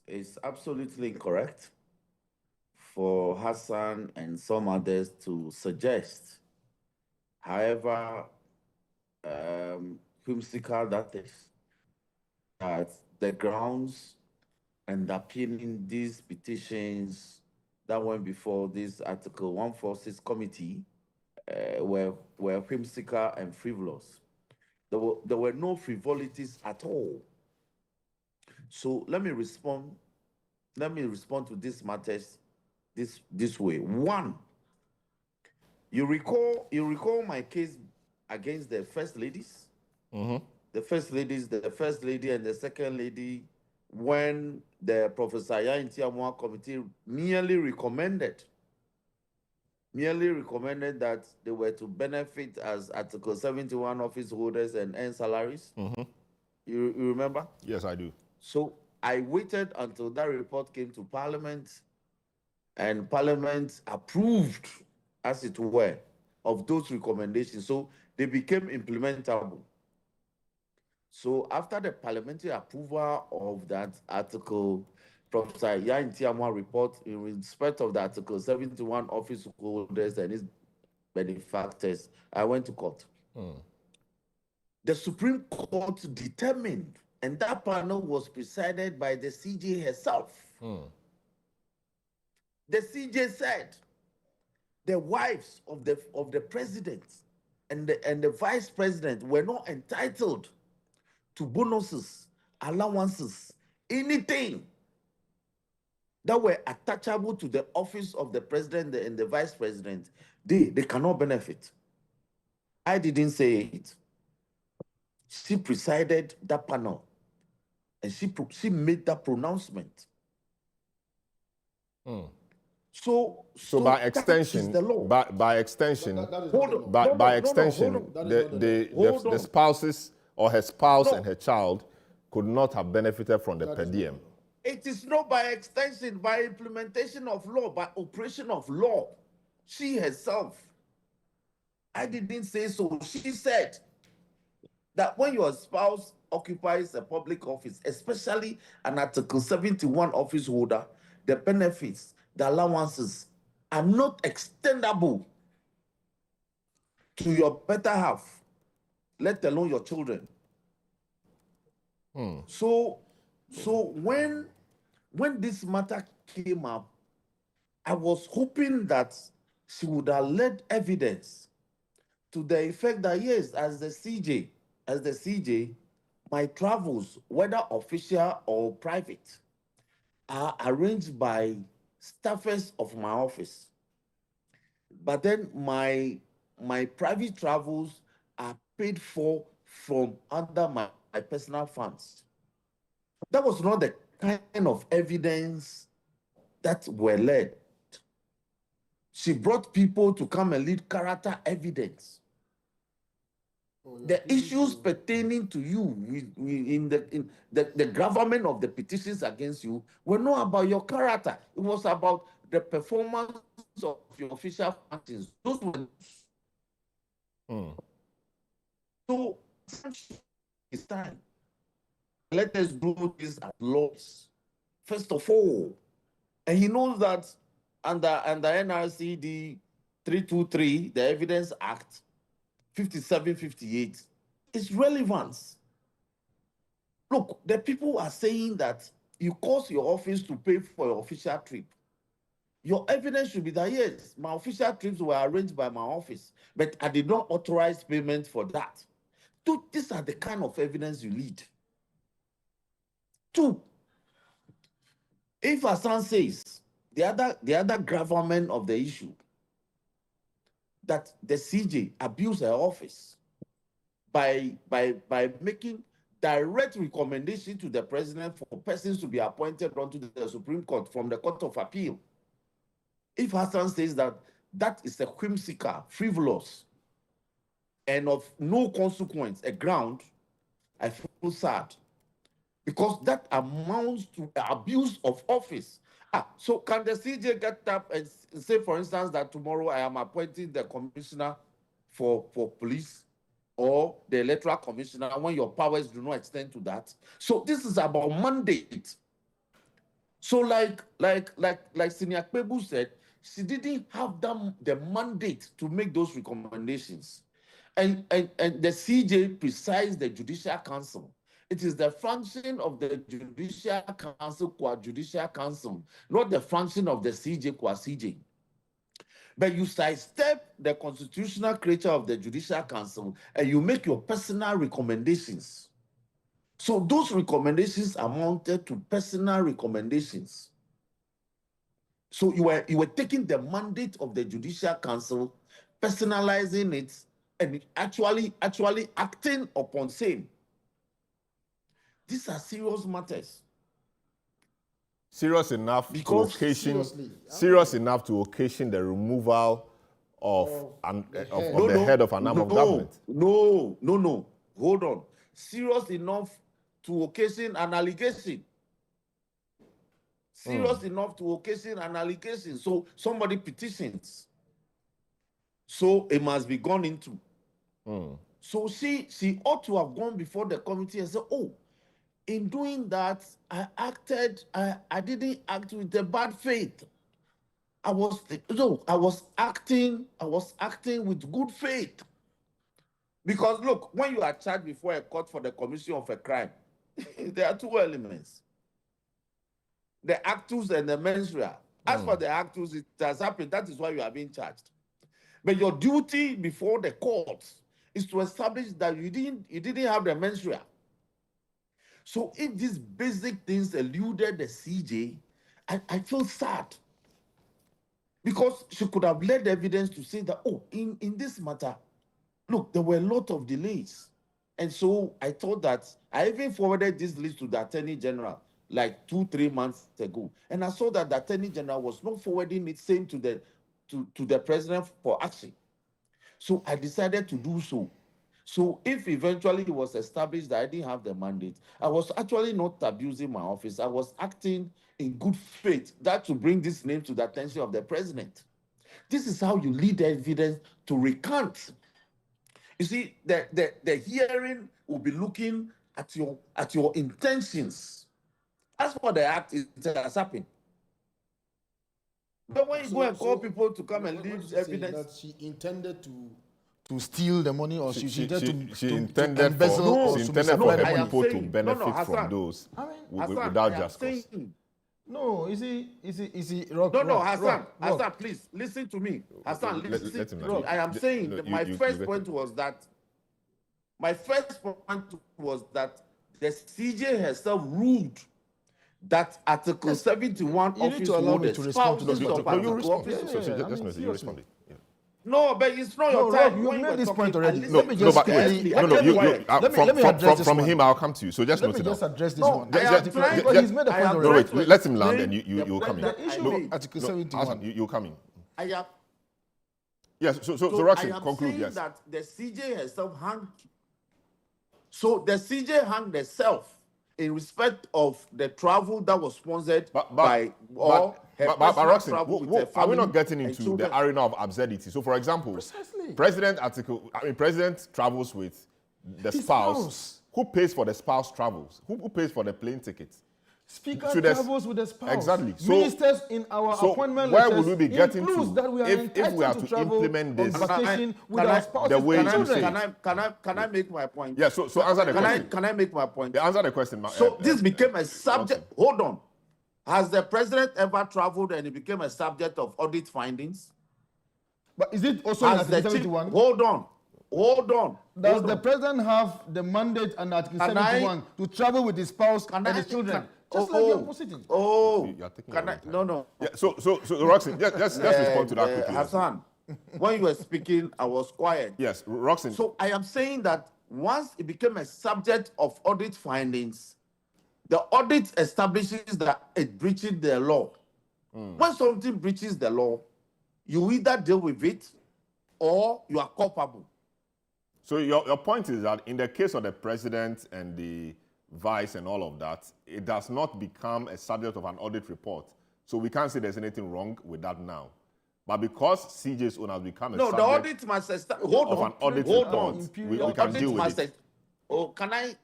it's absolutely incorrect for Hassan and some others to suggest, however whimsical that is, that the grounds underpinning these petitions that went before this Article 146 committee were whimsical and frivolous. There were no frivolities at all. So let me respond to these matters this way. One, you recall my case against the first ladies? The first lady and the second lady, when the Professor Yaintiamwa committee merely recommended that they were to benefit as Article 71 office holders and earn salaries. You remember? Yes, I do. So I waited until that report came to Parliament, and Parliament approved, as it were, of those recommendations. So they became implementable. So after the parliamentary approval of that article, Professor Yaintiamwa report in respect of the Article 71 office holders and its benefactors, I went to court. The Supreme Court determined, and that panel was presided by the CJ herself. The CJ said the wives of the president and the vice president were not entitled to bonuses, allowances, anything that were attachable to the office of the president and the vice president. They cannot benefit. I didn't say it. She presided that panel, and she made that pronouncement. So by extension, the law. by extension, the spouses or her spouse and her child could not have benefited from the per diem. It is not by extension, by implementation of law, by operation of law. She herself, I didn't say so. She said that when your spouse occupies a public office, especially an Article 71 office holder, the benefits, the allowances are not extendable to your better half, let alone your children. So when this matter came up, I was hoping that she would have led evidence to the effect that yes, as the CJ, my travels, whether official or private, are arranged by staffers of my office. But then my private travels are paid for from under my personal funds. That was not the kind of evidence that were led. She brought people to come and lead character evidence. The issues pertaining to you in the gravamen of the petitions against you were not about your character. It was about the performance of your official functions. Those were so it's time. Let us do this at laws. First of all, and he knows that under NRCD 323, the Evidence Act 5758, is relevance. Look, the people are saying that you cause your office to pay for your official trip. Your evidence should be that, yes, my official trips were arranged by my office, but I did not authorize payment for that. These are the kind of evidence you need. Two, if Hassan says the other gravamen of the issue, that the CJ abused her office by making direct recommendation to the president for persons to be appointed onto the Supreme Court from the Court of Appeal. If Hassan says that is a whimsical, frivolous, and of no consequence, a ground, I feel sad, because that amounts to abuse of office. So can the CJ get up and say, for instance, that tomorrow I am appointing the commissioner for police or the electoral commissioner when your powers do not extend to that? So this is about mandate. So like Senior Kpebu said, she didn't have the mandate to make those recommendations. And the CJ presides the Judicial Council. It is the function of the Judicial Council qua Judicial Council, not the function of the CJ qua CJ. But you sidestep the constitutional creature of the Judicial Council and you make your personal recommendations. So those recommendations amounted to personal recommendations. So you were taking the mandate of the Judicial Council, personalizing it, and actually acting upon same. These are serious matters. Serious enough Because serious enough to occasion the removal of the head of an arm of government. No. Hold on. Serious enough to occasion an allegation. Serious enough to occasion an allegation. So somebody petitions. So it must be gone into. So she ought to have gone before the committee and said, oh, in doing that, I didn't act with a bad faith. I was acting with good faith. Because look, when you are charged before a court for the commission of a crime, there are two elements. The actus and the mens rea. As for the actus, it has happened. That is why you are being charged. But your duty before the courts is to establish that you didn't have the mens rea. So if these basic things eluded the CJ, I feel sad. Because she could have led evidence to say that, oh, in this matter, look, there were a lot of delays. And so I thought that I even forwarded this list to the Attorney General like 2-3 months ago. And I saw that the Attorney General was not forwarding it same to the President for action. So I decided to do so. So if eventually it was established that I didn't have the mandate, I was actually not abusing my office. I was acting in good faith that to bring this name to the attention of the President. This is how you lead evidence to recant. You see, the hearing will be looking at your intentions. That's what the act has happened. But when you go and call people to come and leave evidence, that she intended to steal the money, or she intended to embezzle, she intended for her people to benefit from those without just cause. No, is he Rock? Hassan, please listen to me. Hassan, listen to me. I am saying that my first point was that the CJ herself ruled that Article 71 office holders, spouses of Article officers. You responded. No, but it's not your Rob, time. you made this point already. Let me just from him, I'll come to you. So just let me just address this one. He's made a point already. No, wait, let him land and you'll come in. The issue of Article 71. You'll come in. Yes, so Rockson, conclude, yes. That the CJ herself hung. So the CJ hung herself in respect of the travel that was sponsored by Rockson, are we not getting into the arena of absurdity? So, for example, President travels with the spouse. Who pays for the spouse travels? Who pays for the plane tickets? Speaker travels with the spouse. Exactly. So, ministers in our appointment where letters will we be getting to that we are if we are to implement this with our spouses the way and you say? Can I make my point? Yeah. So answer the question. Can I make my point? Answer the question. So this became a subject. Hold on. Has the President ever traveled and it became a subject of audit findings? But is it also in Article 71? Hold on. Does the President have the mandate under Article 71 to travel with his spouse and his children? Just like you're proceeding. No. Yeah, so Rockson, just respond to that quickly. Hassan, when you were speaking, I was quiet. Yes, Rockson. So I am saying that once it became a subject of audit findings, the audit establishes that it breaches the law. When something breaches the law, you either deal with it or you are culpable. So your point is that in the case of the President and the Vice and all of that, it does not become a subject of an audit report. So we can't say there's anything wrong with that now. But because CJ's own has become a subject the audit must of an audit report, we can deal with it. Can I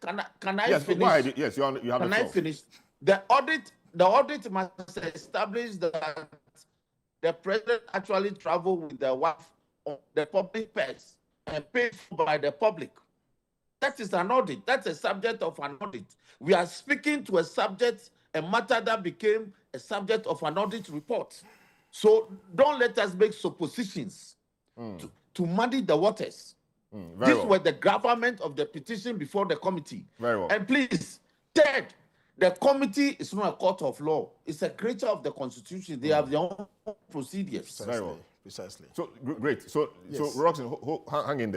yes, finish? Go ahead. Yes, you have Can the floor. I finish? The the audit must establish that the president actually traveled with the wife on the public purse and paid for by the public. That is an audit. That's a subject of an audit. We are speaking to a subject, a matter that became a subject of an audit report. So don't let us make suppositions to muddy the waters. These were the gravamen of the petition before the committee. Very well. And please, third, the committee is not a court of law. It's a creature of the Constitution. They have their own procedures. Very well. Precisely. So great. So Yes. so Rockson, hang in there.